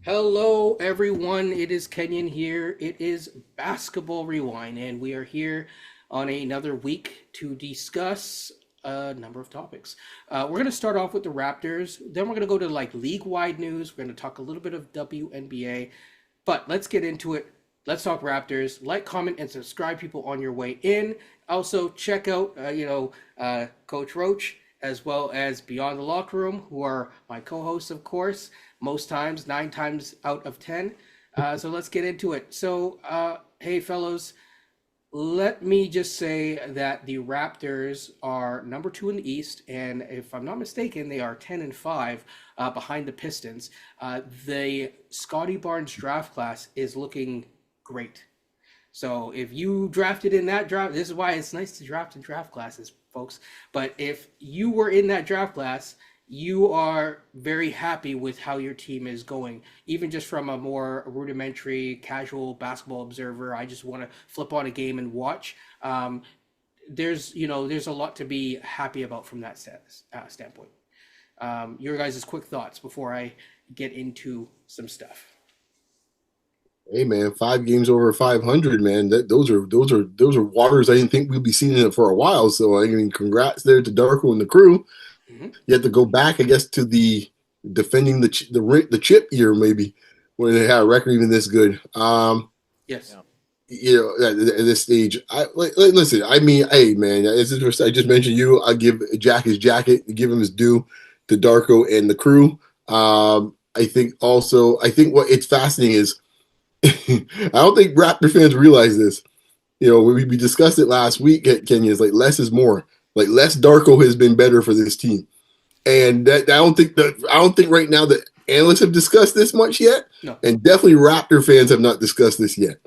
Hello, everyone. It is Kenyon here. It is Basketball Rewind, and we are here on another week to discuss a number of topics. We're going to start off with the Raptors. Then we're going to go to like league-wide news. We're going to talk a little bit of WNBA. But let's get into it. Let's talk Raptors. Like, comment, and subscribe, people, on your way in. Also, check out, Coach Roach as well as Beyond the Locker Room, who are my co-hosts, of course, most times, 9 times out of 10. So let's get into it. Hey, fellows, let me just say that the Raptors are number 2 in the East, and if I'm not mistaken, they are 10-5 behind the Pistons. The Scottie Barnes draft class is looking great. So if you drafted in that draft, this is why it's nice to draft in draft classes, folks. But if you were in that draft class, you are very happy with how your team is going, even just from a more rudimentary, casual basketball observer. I just want to flip on a game and watch. There's a lot to be happy about from that standpoint. Your guys' quick thoughts before I get into some stuff. Hey man, 5 games over 500, man. Those are waters I didn't think we'd be seeing it for a while. So I mean, congrats there to Darko and the crew. Mm-hmm. You have to go back, I guess, to the defending the chip year maybe when they had a record even this good. Yes. At this stage, listen. I mean, hey man, I just mentioned you. I give Jack his jacket, give him his due to Darko and the crew. I think what it's fascinating is I don't think Raptor fans realize this. We discussed it last week at Kenya. It's like less is more. Like less Darko has been better for this team, and I don't think right now that analysts have discussed this much yet, No. and definitely Raptor fans have not discussed this yet.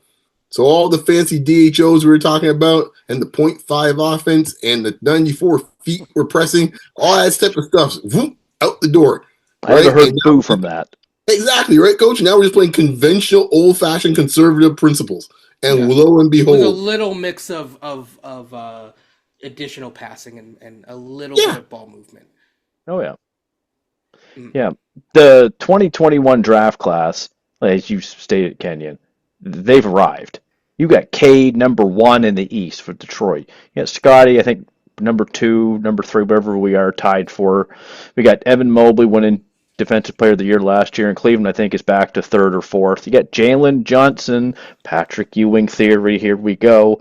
So all the fancy DHOs we were talking about, and the .5 offense, and the 94 feet we're pressing, all that type of stuff, whoop, out the door. I Right? haven't heard boo from that. Exactly, right, coach? Now we're just playing conventional, old fashioned conservative principles. And Yeah. lo and With a behold, little mix of additional passing and a little bit yeah, of ball movement. Oh yeah, Mm. yeah. The 2021 draft class, as you stated, Kenyon, they've arrived. You got Cade number 1 in the East for Detroit. You got Scottie, I think number 2, number 3, wherever we are tied for. We got Evan Mobley winning Defensive Player of the Year last year in Cleveland. I think is back to third or fourth. You got Jalen Johnson, Patrick Ewing theory. Here we go.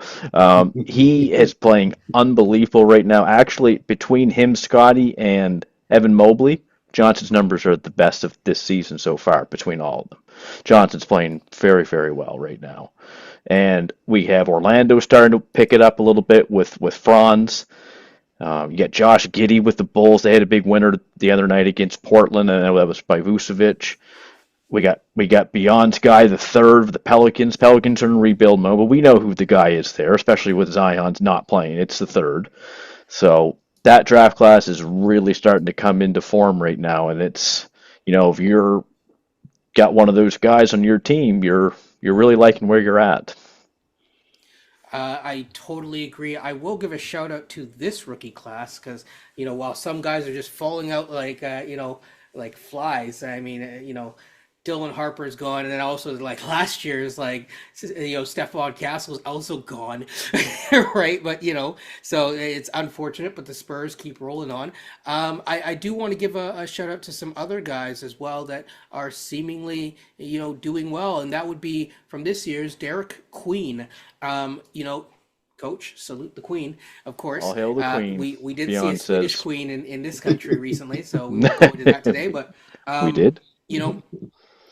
He is playing unbelievable right now. Actually, between him, Scottie, and Evan Mobley, Johnson's numbers are the best of this season so far between all of them. Johnson's playing very, very well right now. And we have Orlando starting to pick it up a little bit with Franz. You got Josh Giddey with the Bulls. They had a big winner the other night against Portland, and that was by Vucevic. We got Beyond Sky the third of the Pelicans. Pelicans are in rebuild mode, but we know who the guy is there, especially with Zion's not playing. It's the third. So that draft class is really starting to come into form right now, and it's if you're got one of those guys on your team, you're really liking where you're at. I totally agree. I will give a shout out to this rookie class because while some guys are just falling out like like flies. I mean, Dylan Harper's gone, and then also like last year's like Stephon Castle's also gone, right? But so it's unfortunate, but the Spurs keep rolling on. I do want to give a shout out to some other guys as well that are seemingly doing well, and that would be from this year's Derek Queen. Coach, salute the Queen, of course. All hail the Queen. We did see a Beyond Swedish says Queen in this country recently, so we won't go into that today. But we um, did. you know,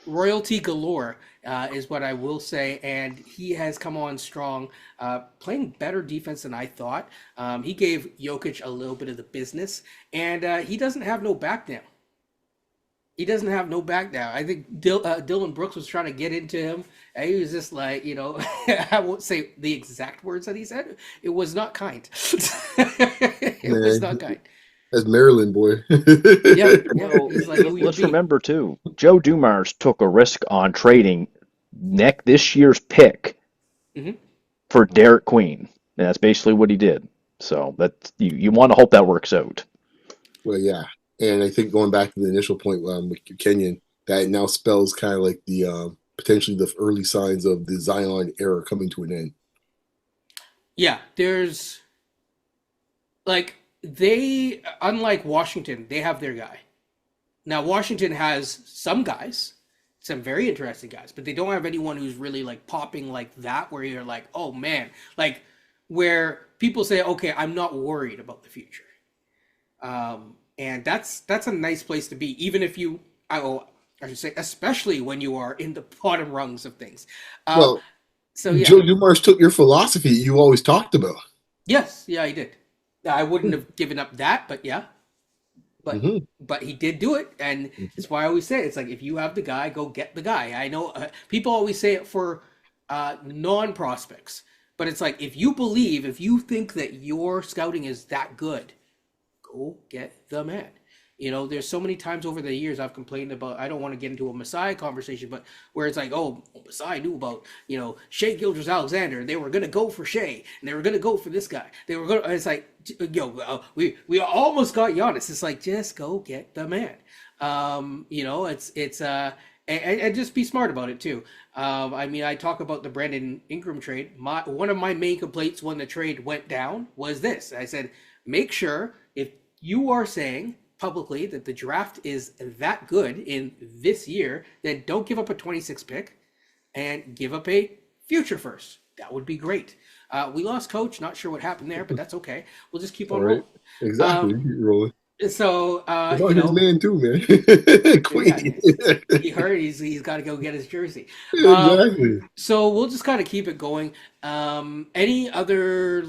royalty galore is what I will say, and he has come on strong, playing better defense than I thought. He gave Jokic a little bit of the business, and he doesn't have no back now. He doesn't have no back now. I think Dylan Brooks was trying to get into him, and he was just like, I won't say the exact words that he said. It was not kind. It was man, not kind. that's Maryland boy. Yeah, yeah. Well, He's like, who you let's be? remember too, Joe Dumars took a risk on trading this year's pick Hmm. for Derek Queen. And that's basically what he did. So that's you want to hope that works out. Well, yeah, and I think going back to the initial point with Kenyon, that now spells kind of like the potentially the early signs of the Zion era coming to an end. Yeah, there's like they unlike Washington, they have their guy. Now Washington has some guys, some very interesting guys, but they don't have anyone who's really like popping like that where you're like, "Oh man." Like where people say, "Okay, I'm not worried about the future." And that's a nice place to be, even if you, I should say, especially when you are in the bottom rungs of things. Um, Well, so yeah, Joe Dumars took your philosophy you always talked about. yes, yeah, he did. I wouldn't have given up that, but yeah, but Mm-hmm. but he did do it, and it's why I always say it's like if you have the guy, go get the guy. I know people always say it for non prospects, but it's like if you believe, if you think that your scouting is that good, go get the man. You know, there's so many times over the years I've complained about. I don't want to get into a Messiah conversation, but where it's like, oh, Messiah knew about Shea Gilgeous-Alexander. They were gonna go for Shea, and they were gonna go for this guy. They were gonna. It's like, we almost got Giannis. It's like just go get the man. And just be smart about it too. I mean, I talk about the Brandon Ingram trade. One of my main complaints when the trade went down was this. I said, make sure if you are saying publicly that the draft is that good in this year, then don't give up a 26 pick and give up a future first. That would be great. We lost coach. Not sure what happened there, but that's okay. We'll just keep All on right. rolling. Exactly. Keep rolling. So, It's on his man too, man. yeah, Queen. he heard he's got to go get his jersey. Exactly. So we'll just kind of keep it going. Any other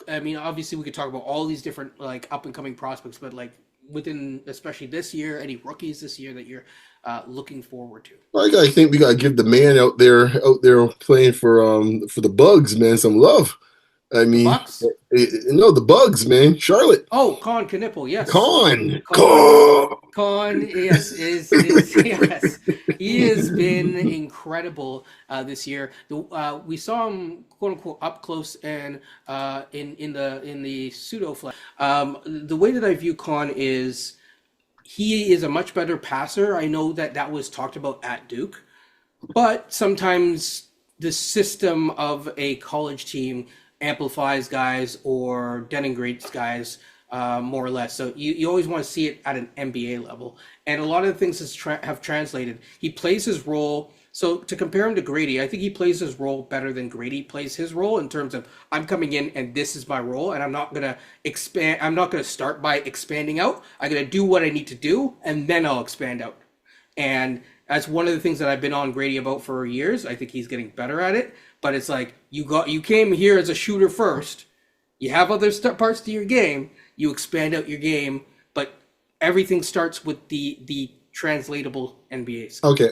I mean, obviously we could talk about all these different like up and coming prospects, but like within especially this year, any rookies this year that you're looking forward to? I think we gotta give the man out there playing for the Bugs, man, some love. I The mean, Bucks? no, the Bugs, man. Charlotte. Oh, Con Knipple, yes. Con Con. Con is yes. He has been incredible this year. We saw him quote unquote up close and in the pseudo flag. The way that I view Con is he is a much better passer. I know that was talked about at Duke, but sometimes the system of a college team amplifies guys or denigrates guys more or less. So you always want to see it at an NBA level. And a lot of the things have translated. He plays his role. So to compare him to Grady, I think he plays his role better than Grady plays his role in terms of I'm coming in and this is my role and I'm not going to expand. I'm not going to start by expanding out. I'm going to do what I need to do and then I'll expand out. And that's one of the things that I've been on Grady about for years. I think he's getting better at it. But it's like you came here as a shooter first. You have other parts to your game. You expand out your game, but everything starts with the translatable NBA skill. Okay,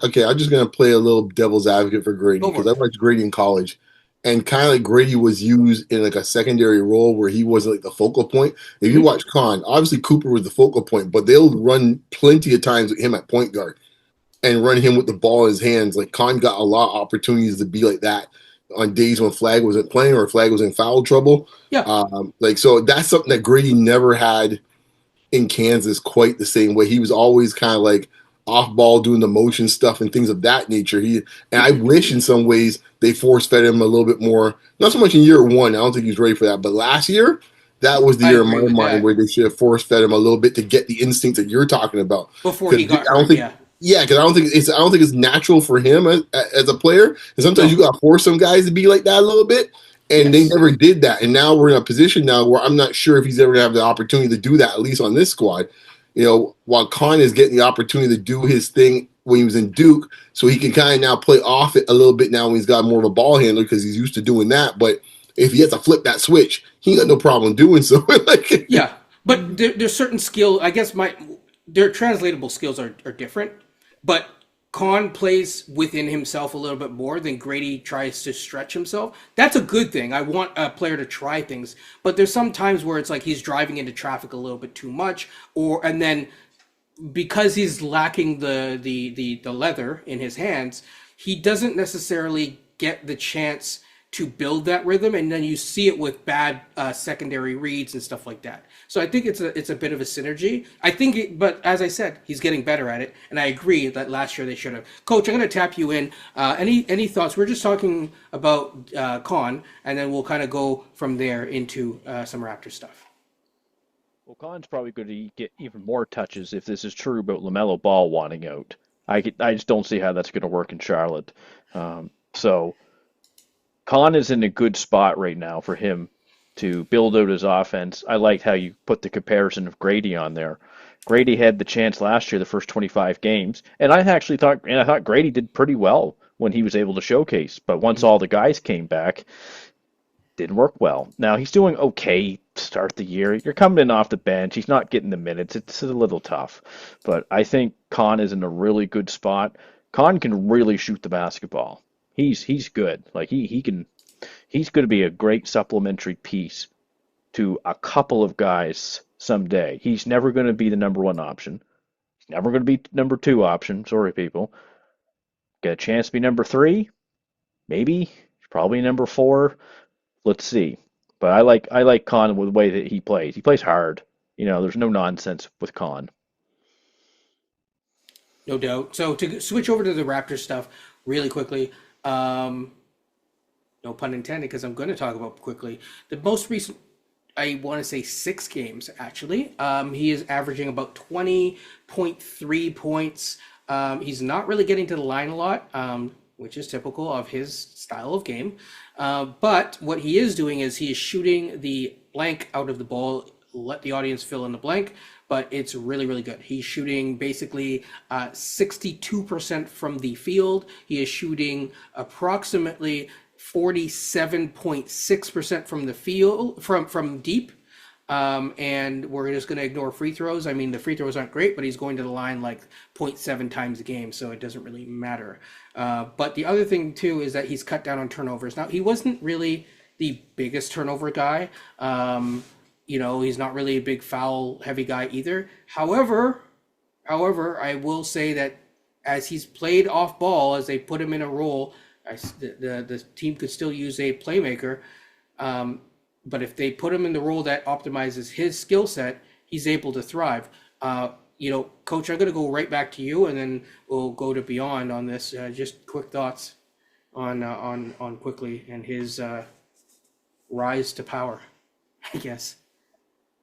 okay. I'm just gonna play a little devil's advocate for Grady Go for because I it. watched Grady in college, and kind of like Grady was used in like a secondary role where he wasn't like the focal point. If you Mm-hmm. watch Con, obviously Cooper was the focal point, but they'll run plenty of times with him at point guard and run him with the ball in his hands. Like Con got a lot of opportunities to be like that on days when Flag wasn't playing or Flag was in foul trouble. Yeah, So that's something that Grady never had in Kansas quite the same way. He was always kind of like off ball doing the motion stuff and things of that nature. And I wish in some ways they force fed him a little bit more. Not so much in year one. I don't think he's ready for that. But last year, that was the I year in agree my with mind that. where they should have force fed him a little bit to get the instincts that you're talking about. Before Because he got I don't hurt, think, yeah. yeah, because I don't think it's natural for him as a player. And sometimes No. you got to force some guys to be like that a little bit. And they Yes. never did that. And now we're in a position now where I'm not sure if he's ever going to have the opportunity to do that, at least on this squad. While Con is getting the opportunity to do his thing when he was in Duke, so he can kind of now play off it a little bit now when he's got more of a ball handler because he's used to doing that. But if he has to flip that switch, he ain't got no problem doing so. Yeah, but there's certain skill. I guess their translatable skills are different, but Khan plays within himself a little bit more than Grady tries to stretch himself. That's a good thing. I want a player to try things, but there's some times where it's like he's driving into traffic a little bit too much, and then because he's lacking the leather in his hands, he doesn't necessarily get the chance to build that rhythm, and then you see it with bad secondary reads and stuff like that. So I think it's a bit of a synergy. I think, but as I said, he's getting better at it, and I agree that last year they should have. Coach, I'm going to tap you in. Any thoughts? We're just talking about Con, and then we'll kind of go from there into some Raptor stuff. Well, Khan's probably going to get even more touches if this is true about LaMelo Ball wanting out. I just don't see how that's going to work in Charlotte. So Khan is in a good spot right now for him to build out his offense. I liked how you put the comparison of Grady on there. Grady had the chance last year, the first 25 games, and I thought Grady did pretty well when he was able to showcase. But once all the guys came back, didn't work well. Now he's doing okay to start the year. You're coming in off the bench. He's not getting the minutes. It's a little tough. But I think Khan is in a really good spot. Khan can really shoot the basketball. He's good. Like he's going to be a great supplementary piece to a couple of guys someday. He's never going to be the number one option. He's never going to be number two option. Sorry, people. Get a chance to be number three? Maybe. Probably number four. Let's see. But I like Khan with the way that he plays. He plays hard. There's no nonsense with Khan. No doubt. So to switch over to the Raptor stuff really quickly, no pun intended, because I'm going to talk about quickly. The most recent, I want to say 6 games actually. He is averaging about 20.3 points. He's not really getting to the line a lot, which is typical of his style of game. But what he is doing is he is shooting the blank out of the ball. Let the audience fill in the blank, but it's really, really good. He's shooting basically 62% from the field. He is shooting approximately 47.6% from the field, from deep. And we're just going to ignore free throws. I mean, the free throws aren't great, but he's going to the line like 0.7 times a game, so it doesn't really matter. But the other thing, too, is that he's cut down on turnovers. Now, he wasn't really the biggest turnover guy. He's not really a big foul-heavy guy either. However, I will say that as he's played off ball, as they put him in a role, the team could still use a playmaker. But if they put him in the role that optimizes his skill set, he's able to thrive. Coach, I'm going to go right back to you, and then we'll go to Beyond on this. Just quick thoughts on Quickley and his rise to power, I guess.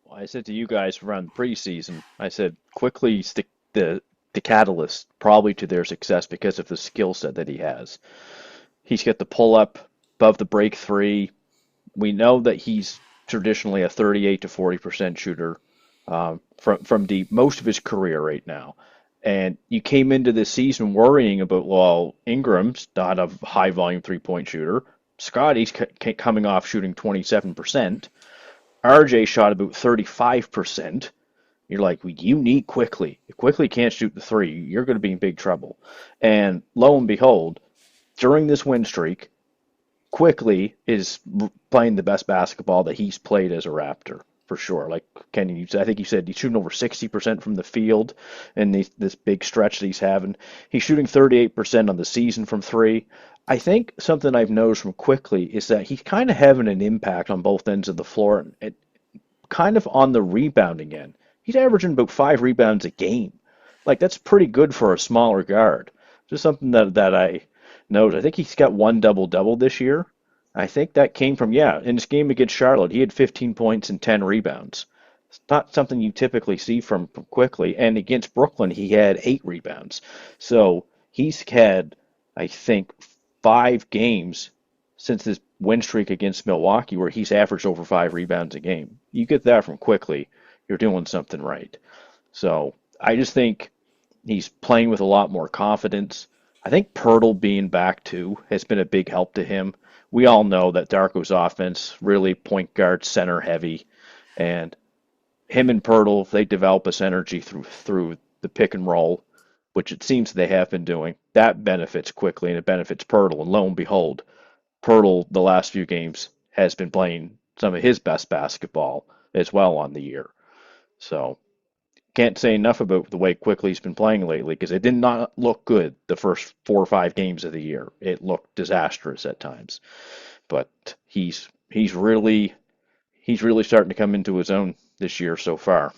Well, I said to you guys around the preseason, I said Quickley's the catalyst probably to their success because of the skill set that he has. He's got the pull up above the break three. We know that he's traditionally a 38 to 40% shooter from deep most of his career right now. And you came into this season worrying about, well, Ingram's not a high volume 3-point shooter. Scottie's coming off shooting 27%. RJ shot about 35%. You're like, well, you need Quickley. If Quickley can't shoot the three, you're going to be in big trouble. And lo and behold, during this win streak, Quickley is playing the best basketball that he's played as a Raptor, for sure. Like Kenny, I think you said he's shooting over 60% from the field in this big stretch that he's having. He's shooting 38% on the season from three. I think something I've noticed from Quickley is that he's kind of having an impact on both ends of the floor, and kind of on the rebounding end. He's averaging about 5 rebounds a game. Like, that's pretty good for a smaller guard. Just something that I noticed. I think he's got 1 double-double this year. I think that came from, in his game against Charlotte, he had 15 points and 10 rebounds. It's not something you typically see from Quickley. And against Brooklyn, he had 8 rebounds. So he's had, I think, 5 games since this win streak against Milwaukee where he's averaged over 5 rebounds a game. You get that from Quickley, you're doing something right. So I just think he's playing with a lot more confidence. I think Pirtle being back too has been a big help to him. We all know that Darko's offense really point guard center heavy, and him and Pirtle, they develop us energy through the pick and roll, which it seems they have been doing. That benefits Quickley and it benefits Pirtle, and lo and behold, Pirtle the last few games has been playing some of his best basketball as well on the year. So can't say enough about the way Quickley's been playing lately, because it did not look good the first 4 or 5 games of the year. It looked disastrous at times. but he's really starting to come into his own this year so far.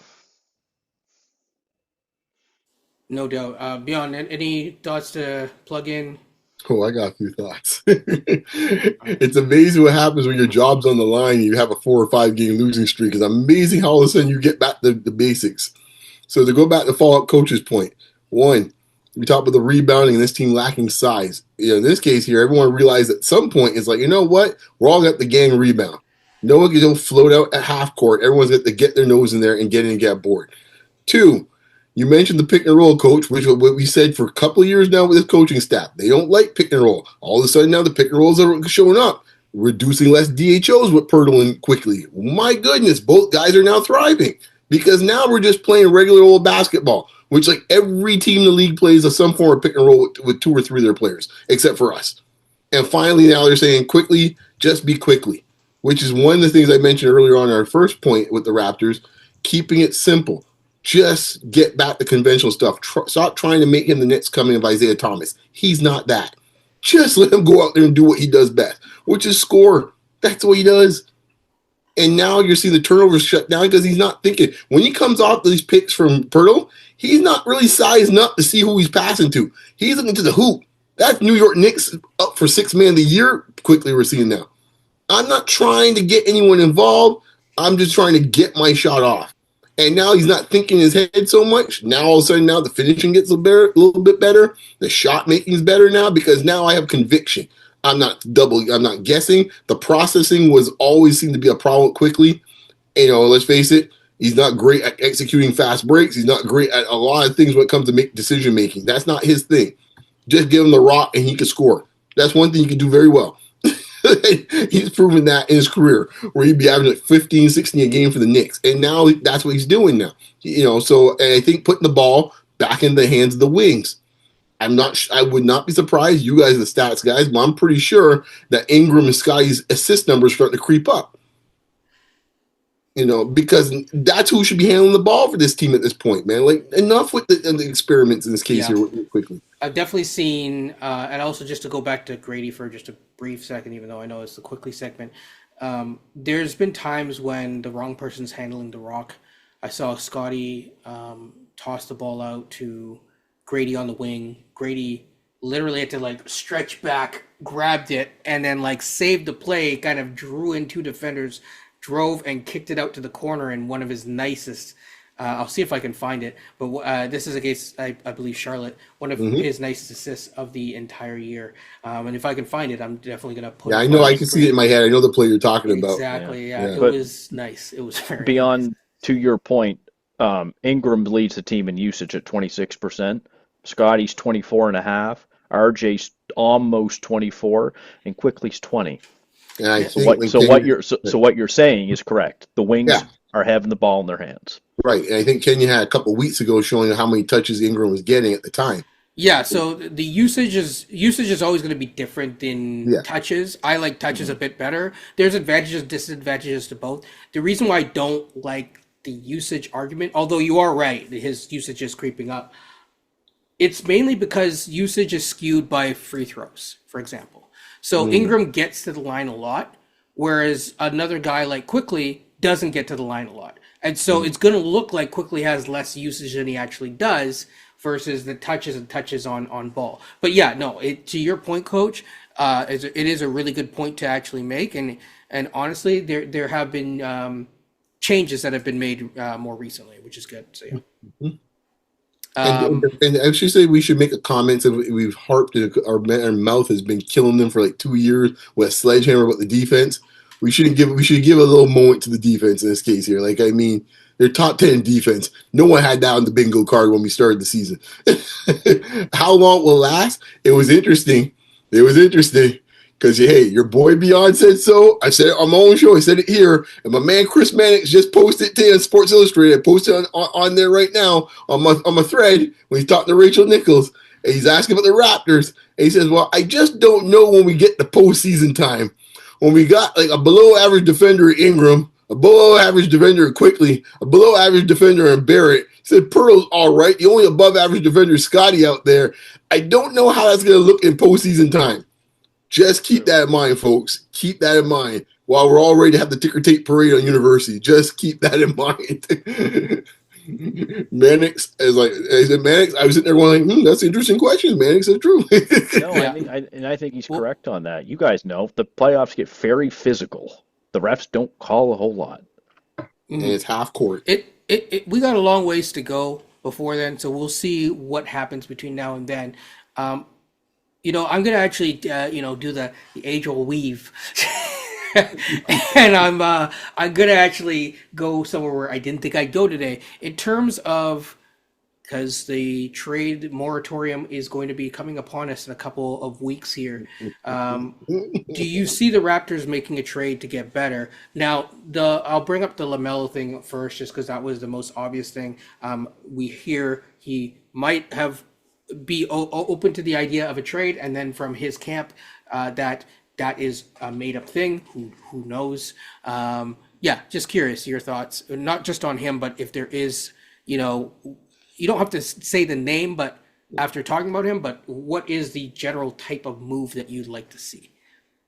No doubt. Beyond, any thoughts to plug in? Oh, I got a few thoughts. It's amazing what happens when your job's on the line and you have a 4 or 5 game losing streak. It's amazing how all of a sudden you get back to the basics. So to go back to Fallout Coach's point, one, we talk about the rebounding and this team lacking size. In this case here, everyone realized at some point it's like, you know what? We're all got the gang rebound. No one can go float out at half court. Everyone's got to get their nose in there and get in and get bored. Two, you mentioned the pick and roll, coach, which is what we said for a couple of years now with this coaching staff. They don't like pick and roll. All of a sudden now the pick and rolls are showing up, reducing less DHOs with Pirtle and Quickley. My goodness, both guys are now thriving because now we're just playing regular old basketball, which like every team in the league plays of some form of pick and roll with 2 or 3 of their players, except for us. And finally, now they're saying Quickley, just be Quickley, which is one of the things I mentioned earlier on our first point with the Raptors, keeping it simple. Just get back to conventional stuff. Stop trying to make him the next coming of Isaiah Thomas. He's not that. Just let him go out there and do what he does best, which is score. That's what he does. And now you're seeing the turnovers shut down because he's not thinking. When he comes off these picks from Pirtle, he's not really sizing up to see who he's passing to. He's looking to the hoop. That's New York Knicks up for 6th man of the year. Quickly, we're seeing now. I'm not trying to get anyone involved. I'm just trying to get my shot off. And now he's not thinking in his head so much. Now all of a sudden, now the finishing gets a little bit better. The shot making is better now because now I have conviction. I'm not guessing. The processing was always seemed to be a problem quickly. Let's face it, he's not great at executing fast breaks. He's not great at a lot of things when it comes to decision making. That's not his thing. Just give him the rock and he can score. That's one thing he can do very well. He's proven that in his career where he'd be averaging like 15, 16 a game for the Knicks. And now that's what he's doing now. And I think putting the ball back in the hands of the wings. I would not be surprised, you guys are the stats guys, but I'm pretty sure that Ingram and Scottie's assist numbers start to creep up. Because that's who should be handling the ball for this team at this point, man. Like, enough with the experiments in this case here quickly. I've definitely seen, and also just to go back to Grady for just a brief second, even though I know it's the Quickley segment, there's been times when the wrong person's handling the rock. I saw Scottie toss the ball out to Grady on the wing. Grady literally had to stretch back, grabbed it, and then saved the play, kind of drew in 2 defenders, drove and kicked it out to the corner in one of his nicest. I'll see if I can find it, but this is against, I believe, Charlotte, one of his nicest assists of the entire year. And if I can find it, I'm definitely going to put it. Yeah, I know. I can see it in my head. I know the play you're talking about. Exactly, yeah. It was nice. It was very beyond, nice. To your point, Ingram leads the team in usage at 26%. Scottie's 24.5%. RJ's almost 24%, and Quickley's 20%. And I So what you're saying is correct. The wings are having the ball in their hands. Right, and I think Kenya had a couple of weeks ago showing how many touches Ingram was getting at the time. Yeah, so the usage is always going to be different than touches. I like touches a bit better. There's advantages, disadvantages to both. The reason why I don't like the usage argument, although you are right, his usage is creeping up, it's mainly because usage is skewed by free throws, for example. So Ingram gets to the line a lot, whereas another guy like Quickley doesn't get to the line a lot. And so it's going to look like Quickley has less usage than he actually does versus the touches on ball. But yeah, no, to your point, Coach, it is a really good point to actually make. And honestly, there have been changes that have been made more recently, which is good. So yeah. And I should say we should make a comment. So we've harped our mouth has been killing them for 2 years with a sledgehammer about the defense. We should give a little moment to the defense in this case here. They're top 10 defense. No one had that on the bingo card when we started the season. How long it will last? It was interesting. Because, hey, your boy Beyond said so. I said it on my own show. I said it here. And my man Chris Mannix just posted it today on Sports Illustrated. I posted it on there right now on my thread when he's talking to Rachel Nichols. And he's asking about the Raptors. And he says, well, I just don't know when we get the postseason time. When we got a below-average defender in Ingram, a below-average defender in Quickley, a below-average defender in Barrett. He said Pirtle's all right. The only above-average defender is Scottie out there. I don't know how that's going to look in postseason time. Just keep that in mind, folks. Keep that in mind. While we're all ready to have the ticker tape parade on University, just keep that in mind. Mannix is like, I said, Mannix. I was sitting there going, like, that's an interesting question. Mannix is true. No, Yeah. I think he's Well, correct on that. You guys know the playoffs get very physical. The refs don't call a whole lot. And mhm. it's half court. We got a long ways to go before then, so we'll see what happens between now and then. Um, I'm gonna actually, do the age old weave, and I'm gonna actually go somewhere where I didn't think I'd go today in terms of because the trade moratorium is going to be coming upon us in a couple of weeks here. Um, do you see the Raptors making a trade to get better? Now, I'll bring up the LaMelo thing first, just because that was the most obvious thing. We hear he might have be open to the idea of a trade, and then from his camp, that is a made up thing. Who knows? Yeah, just curious your thoughts, not just on him, but if there is, you know, you don't have to say the name, but after talking about him, but what is the general type of move that you'd like to see?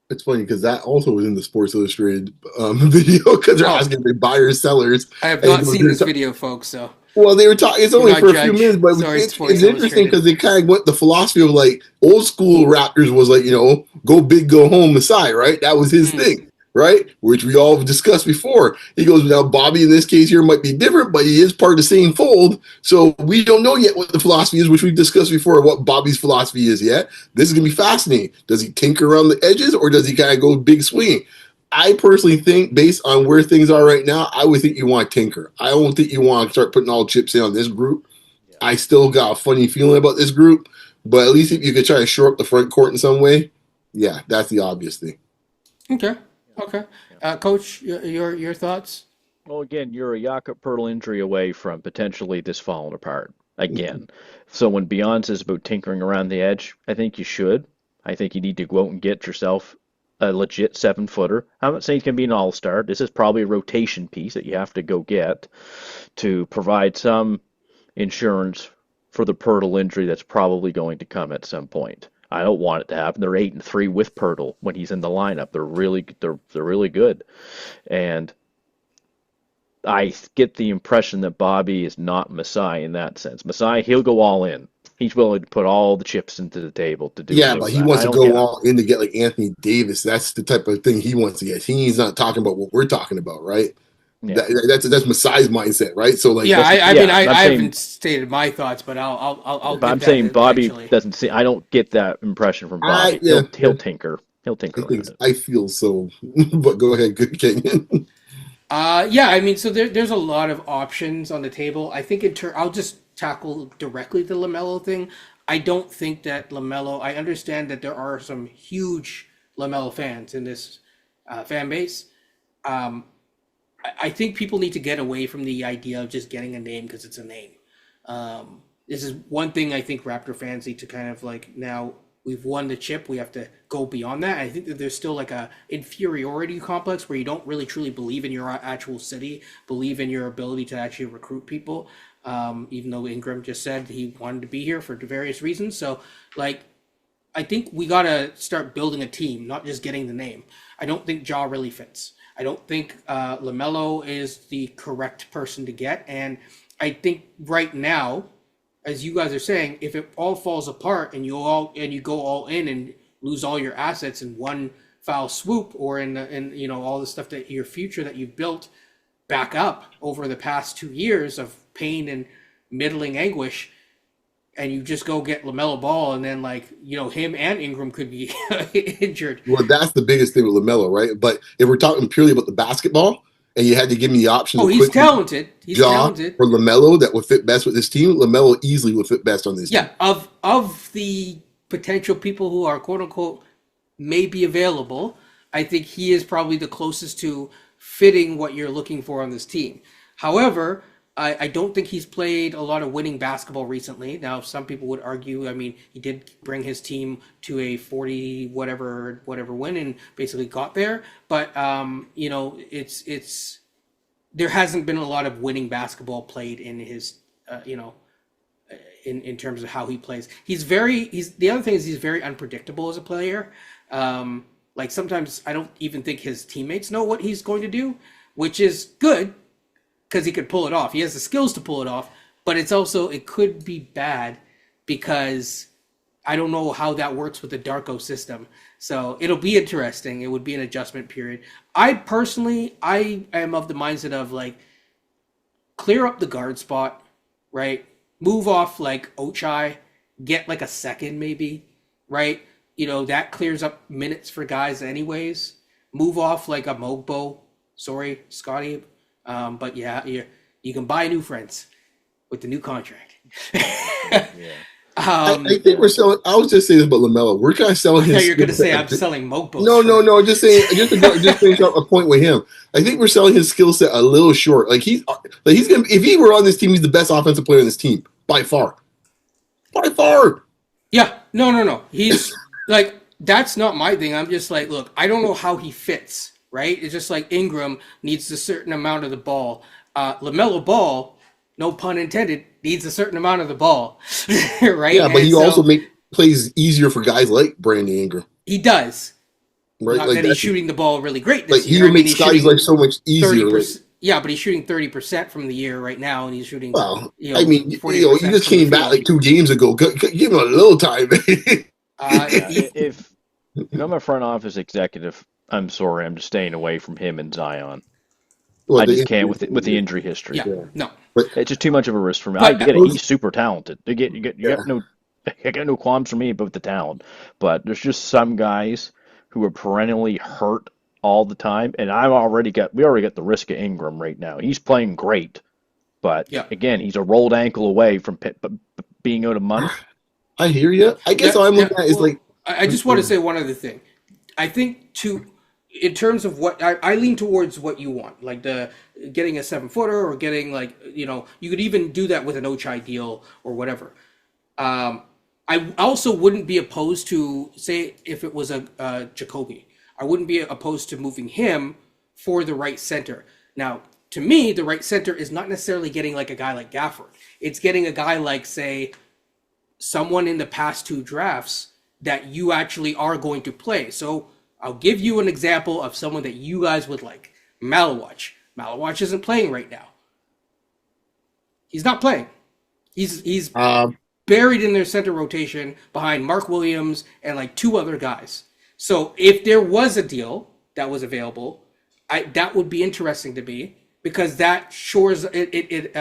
It's funny because that also was in the Sports Illustrated video because they're Oh, asking the buyers, sellers, I have and not seen this video, folks. So well, they were talking. It's do only not for a few minutes, judge. but Sorry, it's Sports interesting Illustrated. because they kind of went the philosophy of like old school Raptors was like go big, go home, Masai, right? That was his Mm, thing, right? Which we all discussed before. He goes now Bobby in this case here might be different, but he is part of the same fold. So we don't know yet what the philosophy is, which we've discussed before. What Bobby's philosophy is yet. This is gonna be fascinating. Does he tinker around the edges or does he kind of go big swing? I personally think, based on where things are right now, I would think you want to tinker. I don't think you want to start putting all chips in on this group. Yeah. I still got a funny feeling about this group, but at least if you could try to shore up the front court in some way, yeah, that's the obvious thing. okay, okay. Yeah. Coach, your thoughts? Well, again, you're a Jakob Pertl injury away from potentially this falling apart again. So when Beyond says about tinkering around the edge, I think you should. I think you need to go out and get yourself a legit 7-footer. I'm not saying it can be an all-star. This is probably a rotation piece that you have to go get to provide some insurance for the Pirtle injury that's probably going to come at some point. I don't want it to happen. They're 8-3 with Pirtle when he's in the lineup. They're really good, and I get the impression that Bobby is not Masai in that sense. Masai, he'll go all in. He's willing to put all the chips into the table to do Yeah, just but he that. wants I to don't go get. all in to get like Anthony Davis. That's the type of thing he wants to get. He's not talking about what we're talking about, right? Yeah, That's Masai's mindset, right? So like, Yeah, but I mean, yeah, I, I'm I saying, haven't stated my thoughts, but I'll but I'm get that saying Bobby eventually. doesn't see. I don't get that impression from Bobby. yeah, He'll tinker. He'll I tinker think around it. I feel so. But go ahead, good Kenyon. Yeah, I mean, so there's a lot of options on the table. I think I'll just tackle directly the LaMelo thing. I don't think that LaMelo. I understand that there are some huge LaMelo fans in this fan base. Um, I think people need to get away from the idea of just getting a name because it's a name. This is one thing I think Raptor fans need to kind of like now we've won the chip, we have to go beyond that. I think that there's still like a inferiority complex where you don't really truly believe in your actual city, believe in your ability to actually recruit people. Even though Ingram just said he wanted to be here for various reasons. So like I think we gotta start building a team, not just getting the name. I don't think Jaw really fits. I don't think Lamelo is the correct person to get, and I think right now, as you guys are saying, if it all falls apart and you go all in and lose all your assets in one foul swoop, or in all the stuff that your future that you've built back up over the past 2 years of pain and middling anguish, and you just go get LaMelo Ball, and then him and Ingram could be injured. Well, that's the biggest thing with LaMelo, right? But if we're talking purely about the basketball, and you had to give me the options Oh, of he's Quickley, talented. He's Jaw, talented. or LaMelo that would fit best with this team, LaMelo easily would fit best on this Yeah, team. of the potential people who are quote unquote may be available, I think he is probably the closest to fitting what you're looking for on this team. However, I don't think he's played a lot of winning basketball recently. Now, some people would argue, I mean, he did bring his team to a 40 whatever win and basically got there, but it's there hasn't been a lot of winning basketball played in his in terms of how he plays. The other thing is he's very unpredictable as a player. Like sometimes I don't even think his teammates know what he's going to do, which is good because he could pull it off. He has the skills to pull it off, but it could be bad because I don't know how that works with the Darko system. So it'll be interesting. It would be an adjustment period. I am of the mindset of like clear up the guard spot, right? Move off like Ochai, get like a second maybe, right? That clears up minutes for guys anyways. Move off like a Mogbo. Sorry, Scottie. But yeah, you can buy new friends with the new contract. Yeah. I think we're selling. I was just saying this about LaMelo. We're kind of selling his. You're going to say I'm selling Mogbo. No. Just saying. Just finish up a point with him. I think we're selling his skill set a little short. Like he's gonna. If he were on this team, he's the best offensive player on this team by far. By far. Yeah. No. He's like that's not my thing. I'm just like, look, I don't know how he fits. Right? It's just like Ingram needs a certain amount of the ball. LaMelo Ball, no pun intended, needs a certain amount of the ball, right? Yeah, but he also make plays easier for guys like Brandon Ingram. He does. Right? Not like that he's shooting the ball really great this year. He would make Scottie's life so much easier. Yeah, but he's shooting 30% from the year right now, and he's shooting. Well, you just came back like 2 games ago. Give him a little time. If I'm a front office executive, I'm sorry, I'm just staying away from him and Zion. I just can't with the injury history. Yeah. No. It's just too much of a risk for me. I get it. He's super talented. You got no qualms from me about the talent. But there's just some guys who are perennially hurt all the time, and we already got the risk of Ingram right now. He's playing great, but again, he's a rolled ankle away from being out a month. I hear you. I guess all I'm looking at is like. I just want to say one other thing. I think in terms of what I lean towards what you want, like the getting a 7-footer or getting like, you could even do that with an Ochai deal or whatever. I also wouldn't be opposed to, say, if it was a Jacoby, I wouldn't be opposed to moving him for the right center. Now, to me, the right center is not necessarily getting like a guy like Gafford. It's getting a guy like, say, someone in the past 2 drafts that you actually are going to play. So I'll give you an example of someone that you guys would like. Malawach. Malawach isn't playing right now. He's not playing. He's buried in their center rotation behind Mark Williams and like 2 other guys. So if there was a deal that was available, that would be interesting to me because that shores it's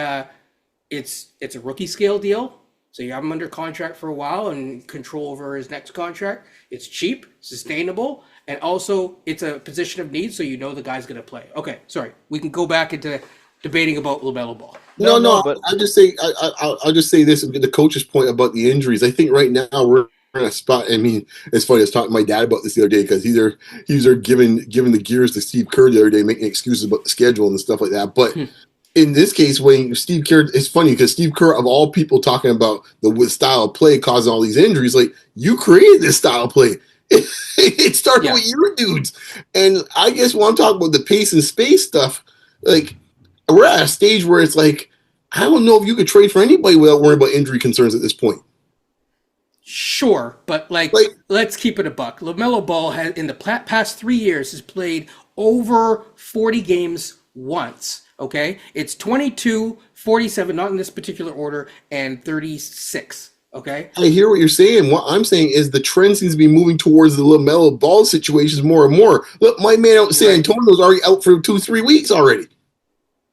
a rookie scale deal. So you have him under contract for a while and control over his next contract. It's cheap, sustainable, and also it's a position of need, so the guy's going to play. Okay, sorry. We can go back into debating about LaMelo Ball. No, but I'll just say this, the coach's point about the injuries. I think right now we're in a spot. I mean, it's funny. I was talking to my dad about this the other day because he was giving the gears to Steve Kerr the other day, making excuses about the schedule and stuff like that. But in this case, when Steve Kerr, it's funny because Steve Kerr, of all people, talking about the style of play causing all these injuries, like you created this style of play. It started with your dudes, and I guess when I'm talking about the pace and space stuff, like we're at a stage where it's like I don't know if you could trade for anybody without worrying about injury concerns at this point. Sure, but like let's keep it a buck. LaMelo Ball has in the past 3 years has played over 40 games once. Okay, it's 22, 47, not in this particular order, and 36. Okay, I hear what you're saying. What I'm saying is the trend seems to be moving towards the LaMelo Ball situations more and more. Look, my man out in San Antonio's already out for 2-3 weeks already.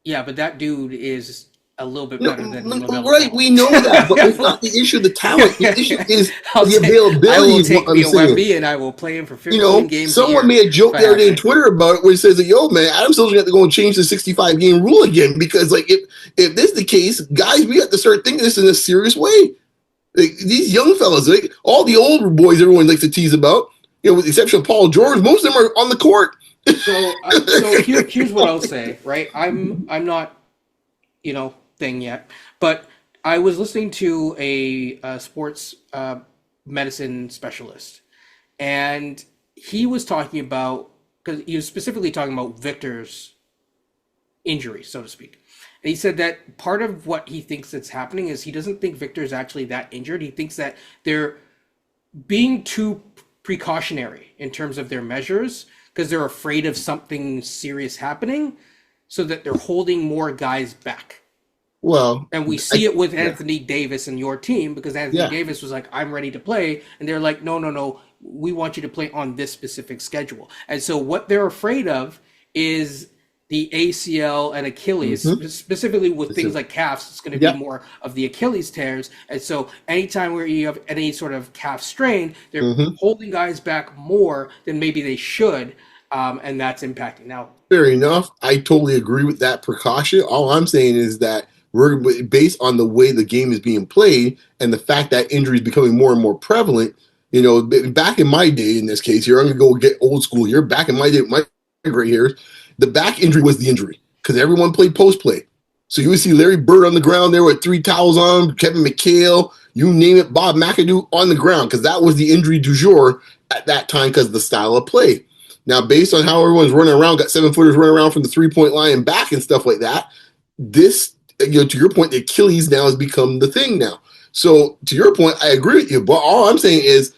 Yeah, but that dude is a little bit better than LaMelo Right, Ball. We know that, but it's not the issue of the talent. The issue is the availability. I will take BOMB and I will play him for 15 games. Someone made a joke the other day on Twitter about it where he says, "Yo, man, Adam Silver's going to have to go and change the 65 game rule again because, like, if this is the case, guys, we have to start thinking this in a serious way. Like, these young fellas, like all the older boys, everyone likes to tease about, with the exception of Paul George, most of them are on the court." So here's what I'll say. Right, I'm not, thing yet, but I was listening to a sports medicine specialist, and he was talking about, because he was specifically talking about Victor's injury, so to speak, And he said that part of what he thinks that's happening is he doesn't think Victor is actually that injured. He thinks that they're being too precautionary in terms of their measures because they're afraid of something serious happening, so that they're holding more guys back. Well, And we see it with Anthony Davis and your team, because Anthony Davis was like, I'm ready to play. And they're like, no, we want you to play on this specific schedule. And so what they're afraid of is the ACL and Achilles, specifically with things like calves. It's going to be more of the Achilles tears. And so anytime where you have any sort of calf strain, they're holding guys back more than maybe they should. And that's impacting. Now, fair enough. I totally agree with that precaution. All I'm saying is that we're based on the way the game is being played and the fact that injury is becoming more and more prevalent. You know, back in my day, in this case here, I'm going to go get old school here. Back in my day, my gray hairs, the back injury was the injury because everyone played post play. So you would see Larry Bird on the ground there with 3 towels on, Kevin McHale, you name it, Bob McAdoo on the ground, because that was the injury du jour at that time because of the style of play. Now, based on how everyone's running around, got 7-footers running around from the 3-point line and back and stuff like that, this, to your point, the Achilles now has become the thing now. So to your point, I agree with you, but all I'm saying is,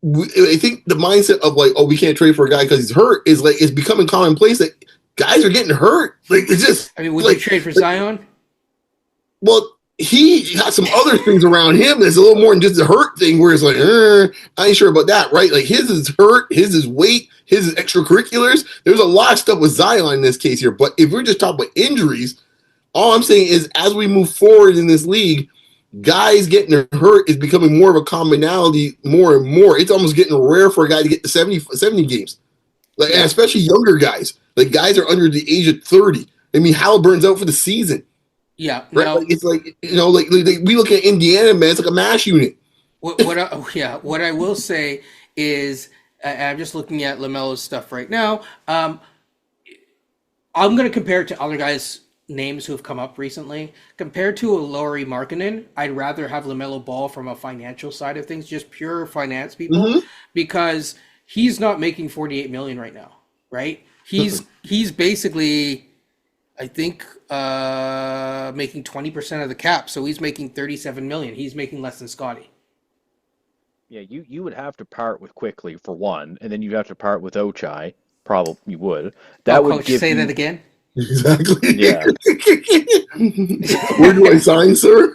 I think the mindset of like, oh, we can't trade for a guy because he's hurt is like, it's becoming commonplace that guys are getting hurt. Like, it's just. I mean, would like, you trade for Zion? Well, he got some other things around him that's a little more than just a hurt thing where it's like, I ain't sure about that, right? Like, his is hurt, his is weight, his is extracurriculars. There's a lot of stuff with Zion in this case here. But if we're just talking about injuries, all I'm saying is as we move forward in this league, guys getting hurt is becoming more of a commonality more and more. It's almost getting rare for a guy to get to 70 games. Like, and especially younger guys. Like, guys are under the age of 30. I mean, Halliburton's out for the season. Yeah. Right? Now, like, it's like, you know, like we look at Indiana, man, it's like a mash unit. what I will say is, I'm just looking at LaMelo's stuff right now. I'm going to compare it to other guys' names who have come up recently. Compared to a Lauri Markkanen, I'd rather have LaMelo Ball from a financial side of things, just pure finance people, because he's not making $48 million right now, right? He's basically, I think, making 20% of the cap, so he's making $37 million. He's making less than Scottie. Yeah, you would have to part with Quickley for one, and then you'd have to part with Ochai. Probably you would. That would Coach, give say you, that again. Exactly. Yeah. Where do I sign, sir?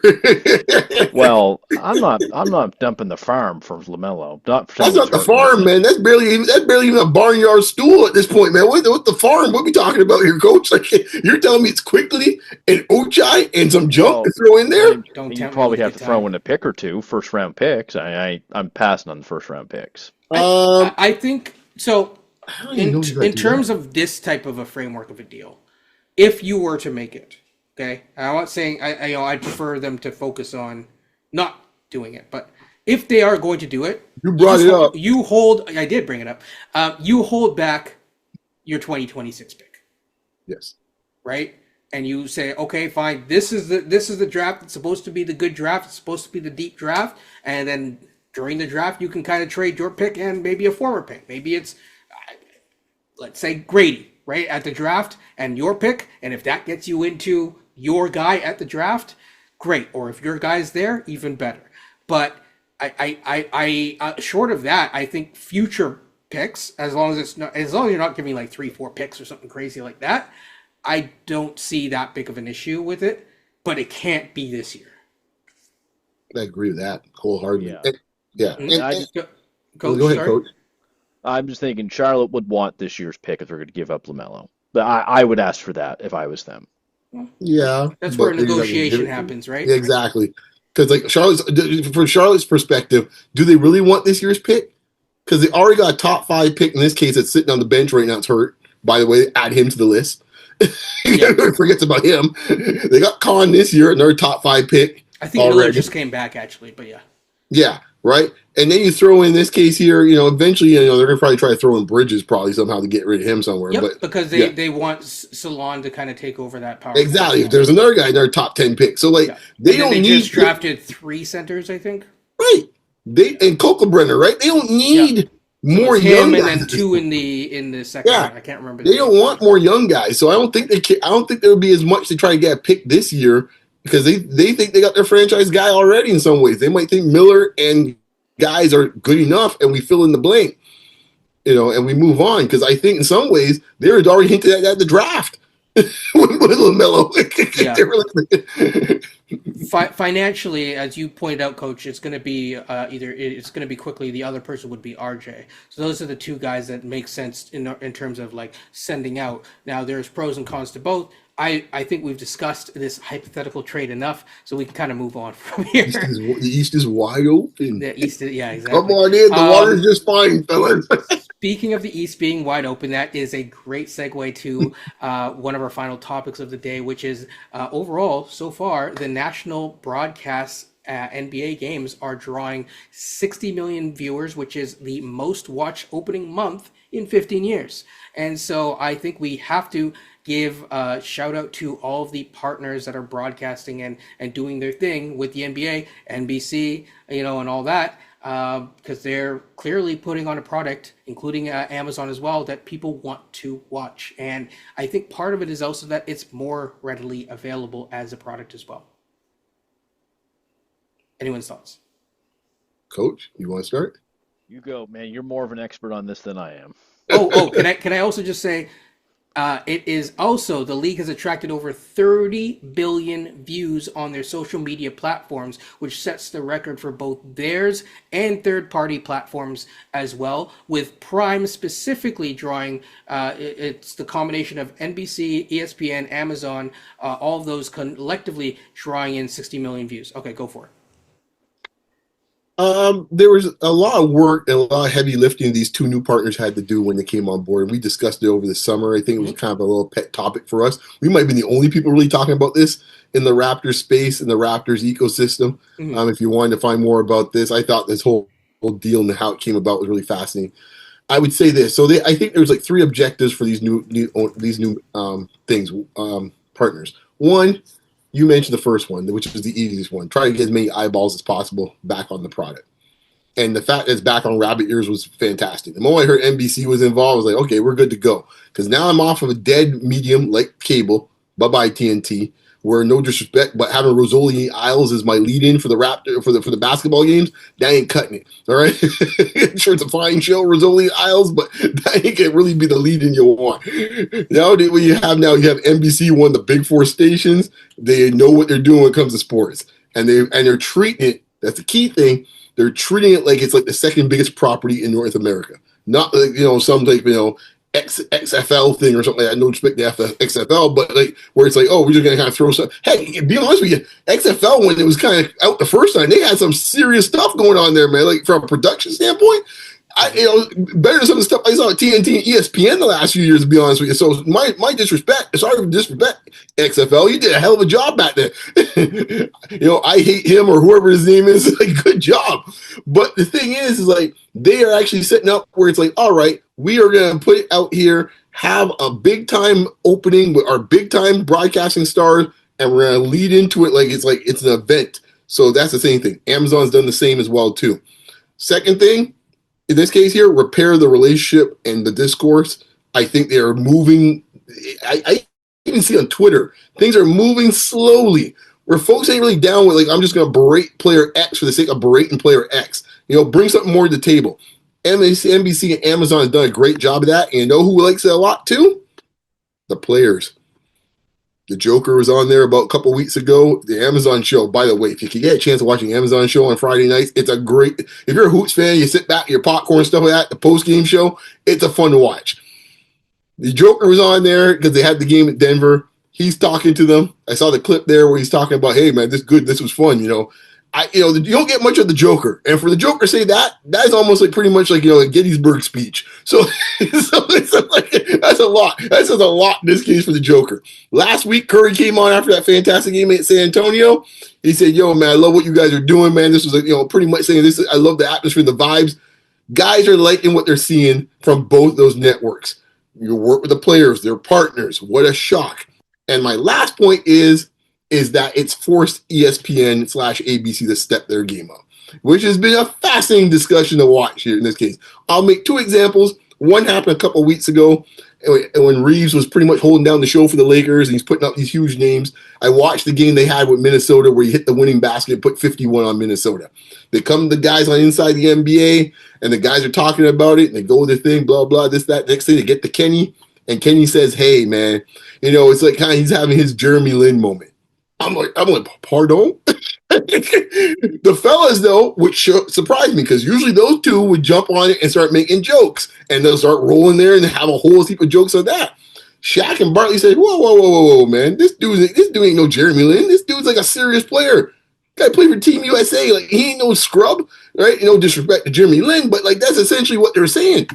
Well, I'm not dumping the farm for LaMelo. That's not the farm, man. That's barely even a barnyard stool at this point, man. What the farm? What are we talking about here, Coach? Like, you're telling me it's Quickley and Ochai and some junk to throw in there? You probably have to throw in a pick or two, first round picks. I'm passing on the first round picks. I think so. In terms of this type of a framework of a deal, if you were to make it, okay, I'm not saying I prefer them to focus on not doing it, but if they are going to do it, you brought it up. You hold. I did bring it up. You hold back your 2026 pick. Yes. Right, and you say, okay, fine. This is the draft. It's supposed to be the good draft. It's supposed to be the deep draft, and then during the draft, you can kind of trade your pick and maybe a former pick. Maybe it's, let's say, Grady, right, at the draft, and your pick, and if that gets you into your guy at the draft, great. Or if your guy's there, even better. But I short of that, I think future picks, as long as you're not giving like 3-4 picks or something crazy like that, I don't see that big of an issue with it. But it can't be this year. I agree with that wholeheartedly. Yeah. Go ahead, Coach. I'm just thinking Charlotte would want this year's pick if they're going to give up LaMelo. But I would ask for that if I was them. Yeah. That's where negotiation happens, right? Yeah, exactly. Because like from Charlotte's perspective, do they really want this year's pick? Because they already got a top 5 pick in this case that's sitting on the bench right now. It's hurt. By the way, add him to the list. Everyone forgets about him. They got Khan this year, another top 5 pick. I think Miller just came back actually, but yeah. Yeah, right. And then you throw in this case here, eventually, they're gonna probably try to throw in Bridges probably somehow to get rid of him somewhere. Yep, but because they want Salon to kind of take over that power. Exactly. If there's another guy, another top 10 pick. So they don't need. They just drafted 3 centers, I think. Right. And Brenner, right? They don't need So it more was young him and guys then at this two point. in the second Yeah, round. I can't remember the they don't names. want more young guys. So I don't think I don't think there will be as much to try to get a pick this year because they think they got their franchise guy already in some ways. They might think Miller and guys are good enough and we fill in the blank, and we move on. Because I think in some ways they were already hinted at the draft with LaMelo. Yeah. They were like, Financially, as you pointed out, Coach, it's going to be it's going to be Quickly. The other person would be RJ. So those are the two guys that make sense in terms of like sending out. Now there's pros and cons to both. I think we've discussed this hypothetical trade enough, so we can kind of move on from here. the East is wide open. The East, yeah, exactly. Come on in. The water's just fine, fellas. Speaking of the East being wide open, that is a great segue to one of our final topics of the day, which is overall, so far, the national broadcast NBA games are drawing 60 million viewers, which is the most watched opening month in 15 years. And so I think we have to give a shout out to all of the partners that are broadcasting and doing their thing with the NBA, NBC, and all that. Because they're clearly putting on a product, including Amazon as well, that people want to watch. And I think part of it is also that it's more readily available as a product as well. Anyone's thoughts? Coach, you want to start? You go, man. You're more of an expert on this than I am. Can I also just say, it is also, the league has attracted over 30 billion views on their social media platforms, which sets the record for both theirs and third-party platforms as well, with Prime specifically drawing, it's the combination of NBC, ESPN, Amazon, all of those collectively drawing in 60 million views. Okay, go for it. There was a lot of work and a lot of heavy lifting these two new partners had to do when they came on board. And we discussed it over the summer. I think it was kind of a little pet topic for us. We might be the only people really talking about this in the Raptors space, in the Raptors ecosystem. If you wanted to find more about this, I thought this whole deal and how it came about was really fascinating. I would say this. So I think there's like three objectives for these new things, partners. One, you mentioned the first one, which is the easiest one. Try to get as many eyeballs as possible back on the product. And the fact that it's back on rabbit ears was fantastic. The moment I heard NBC was involved, I was like, okay, we're good to go. Because now I'm off of a dead medium like cable, bye-bye TNT, where no disrespect, but having Rosoli Isles as my lead-in for the Raptor for the basketball games, that ain't cutting it. All right, sure it's a fine show, Rosoli Isles, but that ain't gonna really be the lead-in you want. Now what you have NBC, one of the big four stations. They know what they're doing when it comes to sports, and they're treating it. That's the key thing. They're treating it like it's like the second biggest property in North America, not like some like XFL thing or something like that. No respect to XFL, but like where it's like, oh, we're just gonna kind of throw some. Hey, be honest with you, XFL when it was kind of out the first time, they had some serious stuff going on there, man. Like from a production standpoint, better than some of the stuff I saw at TNT and ESPN the last few years. To be honest with you, so my disrespect. Sorry for disrespect, XFL. You did a hell of a job back there. I hate him or whoever his name is. Like, good job. But the thing is like they are actually setting up where it's like, all right, we are going to put it out here, have a big time opening with our big time broadcasting stars, and we're going to lead into it like it's an event. So that's the same thing. Amazon's done the same as well too. Second thing, in this case here, repair the relationship and the discourse. I think they are moving. I even see on Twitter, things are moving slowly where folks ain't really down with like, I'm just going to berate player X for the sake of berating player X. Bring something more to the table. NBC and Amazon have done a great job of that. And you know who likes it a lot too? The players. The Joker was on there about a couple weeks ago. The Amazon show, by the way, if you can get a chance of watching Amazon show on Friday nights, it's a great, if you're a Hoops fan, you sit back, your popcorn and stuff like that, the post-game show, it's a fun to watch. The Joker was on there because they had the game at Denver. He's talking to them. I saw the clip there where he's talking about, hey, man, this was fun, you don't get much of the Joker. And for the Joker to say that is almost like pretty much like, a Gettysburg speech. So, that's a lot. That says a lot in this case for the Joker. Last week, Curry came on after that fantastic game at San Antonio. He said, yo, man, I love what you guys are doing, man. This was, pretty much saying this. I love the atmosphere, the vibes. Guys are liking what they're seeing from both those networks. You work with the players, their partners. What a shock. And my last point is that it's forced ESPN/ABC to step their game up. which has been a fascinating discussion to watch here in this case. I'll make 2 examples. One happened a couple of weeks ago when Reeves was pretty much holding down the show for the Lakers and he's putting up these huge names. I watched the game they had with Minnesota where he hit the winning basket and put 51 on Minnesota. They come to the guys on inside the NBA and the guys are talking about it and they go with their thing, blah, blah, this, that. Next thing they get to Kenny and Kenny says, hey, man, it's like kind of he's having his Jeremy Lin moment. I'm like, pardon? The fellas, though, which surprised me because usually those two would jump on it and start making jokes and they'll start rolling there and have a whole heap of jokes on that. Shaq and Bartley said, whoa, man, this dude ain't no Jeremy Lin. This dude's like a serious player. Guy played for Team USA. Like, he ain't no scrub, right? No disrespect to Jeremy Lin, but like that's essentially what they're saying.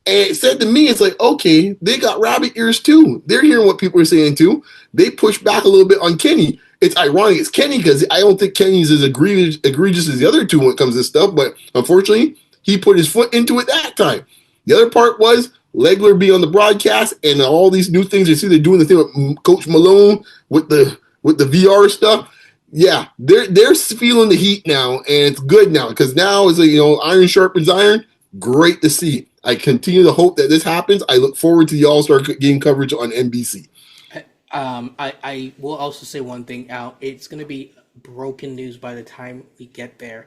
And it said to me, it's like, okay, they got rabbit ears too. They're hearing what people are saying too. They push back a little bit on Kenny. It's ironic it's Kenny because I don't think Kenny's as egregious as the other two when it comes to this stuff. But unfortunately, he put his foot into it that time. The other part was Legler being on the broadcast and all these new things. You see, they're doing the thing with Coach Malone with the VR stuff. Yeah, they're feeling the heat now, and it's good now because now is iron sharpens iron. Great to see. I continue to hope that this happens. I look forward to the All-Star game coverage on NBC. I will also say one thing out. It's going to be broken news by the time we get there,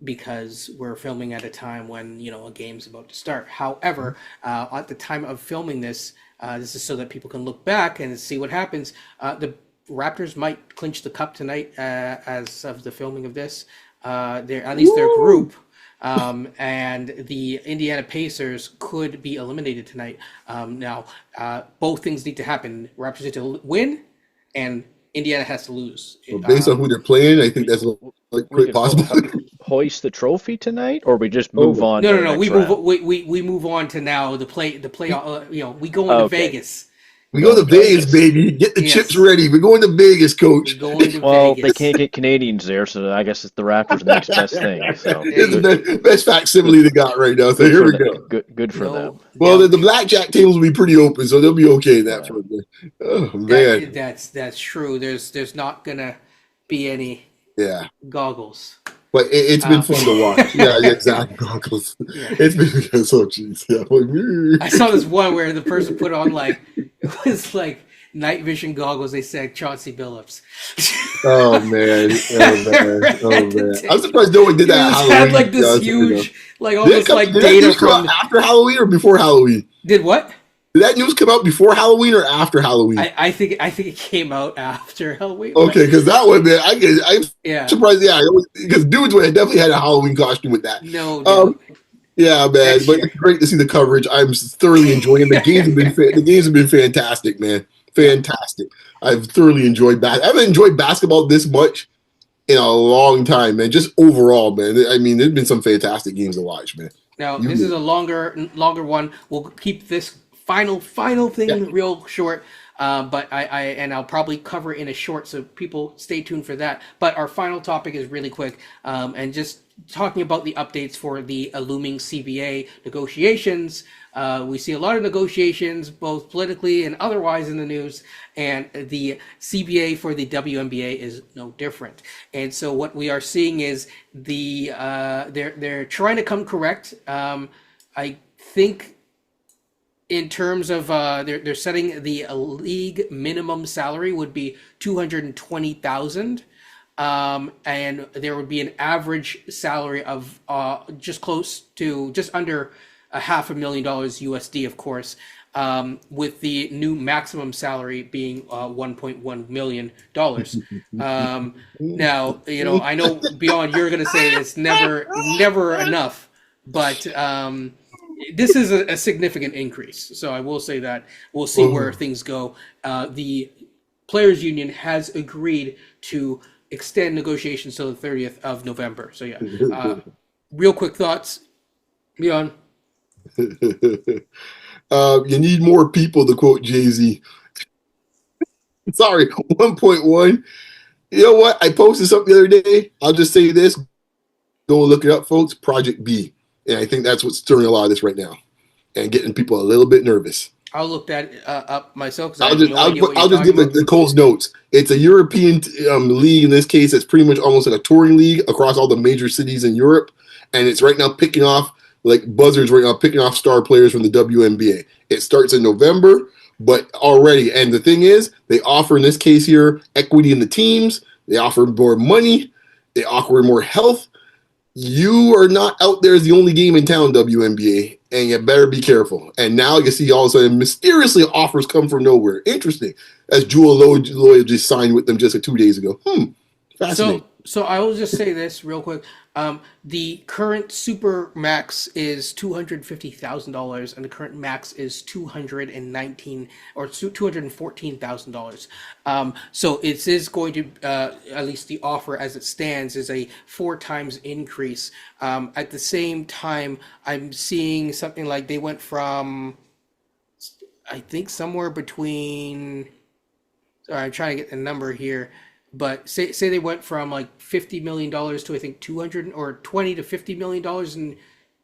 because we're filming at a time when a game's about to start. However, at the time of filming this, this is so that people can look back and see what happens. The Raptors might clinch the cup tonight, as of the filming of this. They're at least their group. And the Indiana Pacers could be eliminated tonight. Now, both things need to happen. Raptors need to win, and Indiana has to lose. Well, based on who they're playing, I think that's quite possible. Hoist the trophy tonight, or we just move on? No. We move on to now the play. We go into Vegas. We go to Vegas, baby. Get the chips ready. We're going to Vegas, coach. Well, they can't get Canadians there, so I guess it's the Raptors' next best thing. So it's the best facsimile they got right now. So here we go. Good for them. Well, the blackjack tables will be pretty open, so they'll be okay in that front. Oh man, that's true. There's not gonna be any goggles. But it's been fun to watch. Yeah, exactly. Goggles. Yeah. It's been so cheesy. Yeah. I saw this one where the person put on it was like night vision goggles. They said Chauncey Billups. Oh man. I'm surprised no one did that. It had like this huge, almost like data from after Halloween or before Halloween. Did what? Did that news come out before Halloween or after Halloween? I think it came out after Halloween. Okay, because that one, man, I'm surprised. Yeah, because dudes would have definitely had a Halloween costume with that. No. Yeah, man, but it's great to see the coverage. I'm thoroughly enjoying it. The games have been fantastic, man. Fantastic. I've thoroughly enjoyed I haven't enjoyed basketball this much in a long time, man. Just overall, man. I mean, there's been some fantastic games to watch, man. Now, this is a longer one. We'll keep this final thing real short, but I'll probably cover it in a short, so people stay tuned for that. But our final topic is really quick, and just talking about the updates for the looming CBA negotiations. We see a lot of negotiations, both politically and otherwise, in the news, and the CBA for the WNBA is no different. And so what we are seeing is they're trying to come correct. I think, in terms of they're setting the league minimum salary would be $220,000, and there would be an average salary of just under $500,000 USD, of course, with the new maximum salary being $1.1 million. Now, I know, Beyond, you're going to say it's never enough, but this is a significant increase. So I will say that we'll see where things go. The Players Union has agreed to extend negotiations till the 30th of November. So real quick thoughts, Beyond. You need more people, to quote Jay-Z. Sorry, 1.1. You know what? I posted something the other day. I'll just say this. Go look it up, folks. Project B. And I think that's what's stirring a lot of this right now and getting people a little bit nervous. I'll look that up myself because I I'll have just no idea what you're I'll just talking give about. the Cole's notes. It's a European league in this case. It's pretty much almost like a touring league across all the major cities in Europe, and it's right now picking off like buzzards right now, picking off star players from the WNBA. It starts in November, but already, and the thing is, they offer in this case here equity in the teams. They offer more money. They offer more health. You are not out there as the only game in town, WNBA, and you better be careful. And now you see all of a sudden mysteriously offers come from nowhere. Interesting. As Jewel Loyd just signed with them just 2 days ago. Fascinating. So I will just say this real quick. The current super max is $250,000, and the current max is $214,000. So it is going to at least the offer as it stands is a 4 times increase. At the same time, I'm seeing something like they went from I think somewhere between. Sorry, I'm trying to get the number here. But say they went from like $50 million to I think 200 or $20 to $50 million in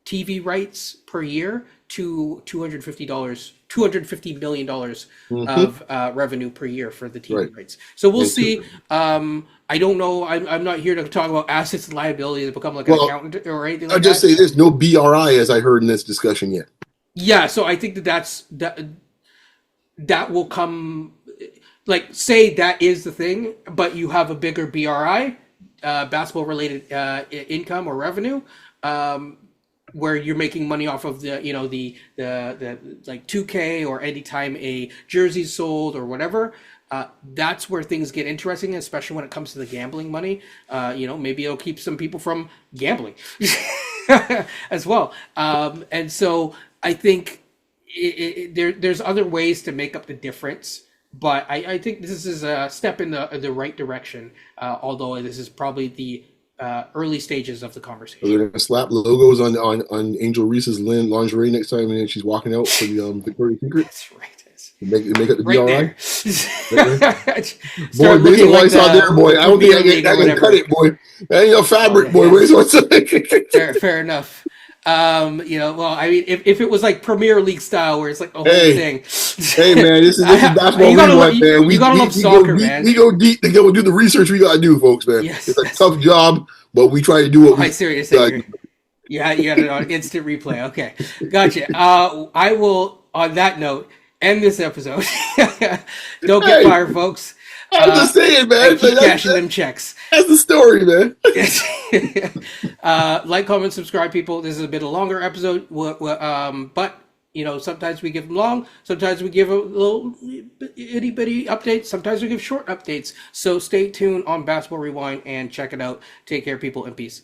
TV rights per year to $250 million of revenue per year for the TV rights. So we'll see. I don't know. I'm not here to talk about assets and liabilities, become like an accountant or anything like I'll just say this: no BRI, as I heard in this discussion yet. Yeah, so I think that will come. Like, say that is the thing, but you have a bigger BRI, basketball-related income or revenue, where you're making money off of the like 2K or anytime a jersey's sold or whatever. That's where things get interesting, especially when it comes to the gambling money. Maybe it'll keep some people from gambling as well. And so I think there's other ways to make up the difference. But I think this is a step in the right direction, although this is probably the early stages of the conversation. They're going to slap logos on Angel Reese's lingerie next time and she's walking out for the Victoria's Secret. That's right. Make up the right BRI. There. Boy, based on what I saw there, boy, I don't think I can cut it, boy. That ain't a fabric, boy. Yeah. Fair enough. Well, I mean, if it was like Premier League style, where it's like a whole thing. Hey, man, this is basketball. Man. You gotta love soccer, man. We go deep to go do the research we gotta do, folks, man. Yes, it's a tough job, but we try to do what we. Serious. Yeah, you got it on instant replay. Okay, gotcha. I will, on that note, end this episode. Don't get fired, folks. I'm just saying, man. Keep cashing them checks. That's the story, man. Like, comment, subscribe, people. This is a bit of a longer episode, but sometimes we give them long. Sometimes we give a little itty bitty updates. Sometimes we give short updates. So stay tuned on Basketball Rewind and check it out. Take care, people, and peace.